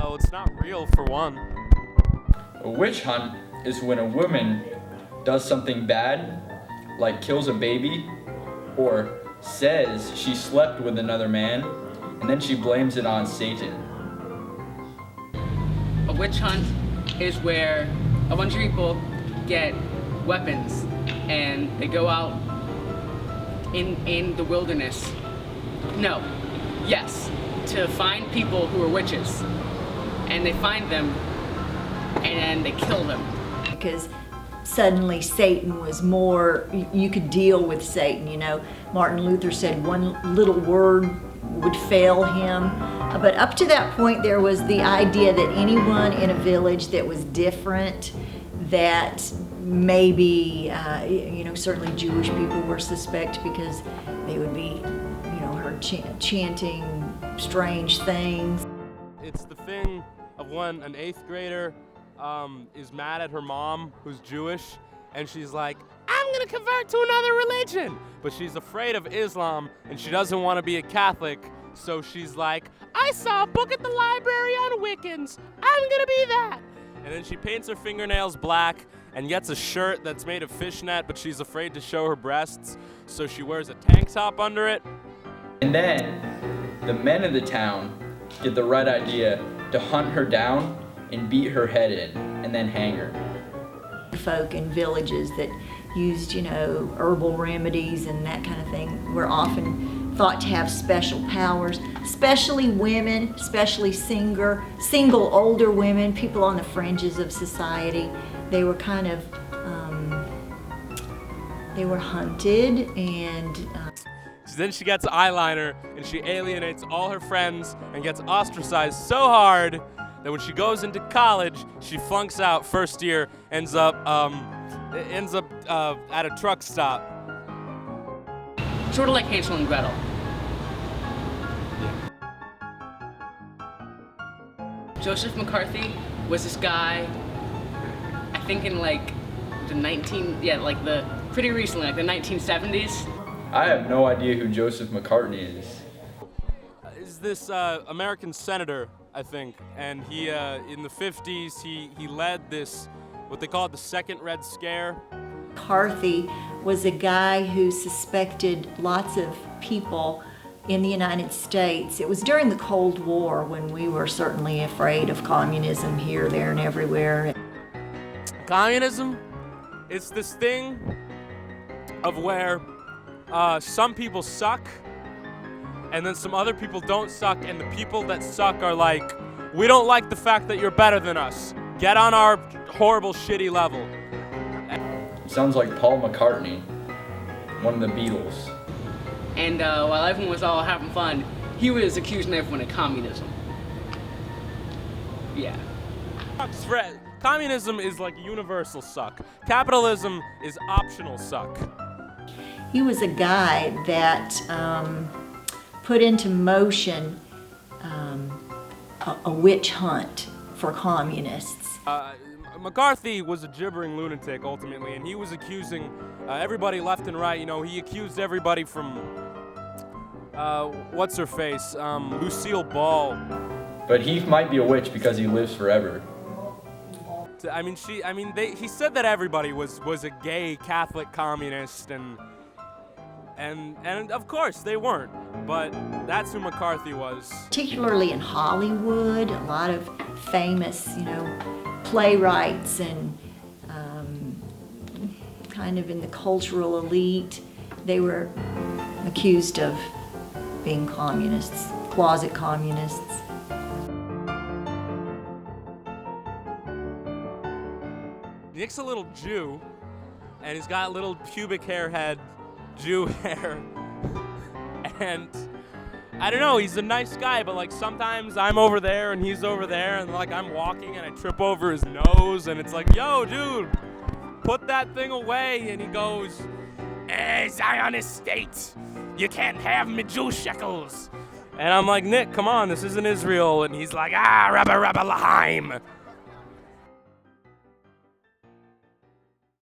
so it's not real for one. A witch hunt is when a woman does something bad, like kills a baby, or says she slept with another man, and then she blames it on Satan. A witch hunt is where a bunch of people get weapons and they go out in the wilderness. No, yes, to find people who are witches. And they find them and they kill them. Because suddenly Satan was more, you could deal with Satan, you know. Martin Luther said one little word would fail him. But up to that point, there was the idea that anyone in a village that was different, that maybe, certainly Jewish people were suspect because they would be, heard chanting strange things. It's the thing of when an 8th grader is mad at her mom, who's Jewish, and she's like, I'm gonna convert to another religion. But she's afraid of Islam, and she doesn't want to be a Catholic, so she's like, I saw a book at the library on Wiccans. I'm gonna be that. And then she paints her fingernails black and gets a shirt that's made of fishnet, but she's afraid to show her breasts, so she wears a tank top under it. And then the men of the town get the right idea to hunt her down and beat her head in and then hang her. Folk in villages that used, herbal remedies and that kind of thing were often thought to have special powers, especially women, especially single older women, people on the fringes of society. They were kind of, they were hunted and... Then she gets eyeliner and she alienates all her friends and gets ostracized so hard that when she goes into college, she flunks out first year, ends up at a truck stop. Sort of like Hansel and Gretel. Joseph McCarthy was this guy, I think in pretty recently, like the 1970s. I have no idea who Joseph McCartney is. Is this American senator, I think, and he in the 50s he led this, what they call the Second Red Scare. McCarthy was a guy who suspected lots of people in the United States. It was during the Cold War when we were certainly afraid of communism here, there, and everywhere. Communism? It's this thing of where some people suck, and then some other people don't suck, and the people that suck are like, we don't like the fact that you're better than us. Get on our horrible, shitty level. Sounds like Paul McCartney, one of the Beatles. And while everyone was all having fun, he was accusing everyone of communism. Yeah. Communism is like universal suck. Capitalism is optional suck. He was a guy that put into motion a witch hunt for communists. McCarthy was a gibbering lunatic ultimately, and he was accusing everybody left and right. He accused everybody from what's her face, Lucille Ball. But he might be a witch because he lives forever. He said that everybody was a gay Catholic communist, and of course they weren't, but that's who McCarthy was. Particularly in Hollywood, a lot of famous, playwrights and kind of in the cultural elite, they were accused of being communists, closet communists. Nick's a little Jew, and he's got a little pubic hair head, Jew hair, and I don't know, he's a nice guy, but sometimes I'm over there and he's over there, and I'm walking and I trip over his nose, and it's like, yo, dude, put that thing away, and he goes, hey, Zionist state, you can't have me Jew shekels. And I'm like, Nick, come on, this isn't Israel, and he's like, Rabba Rabba Lahaim.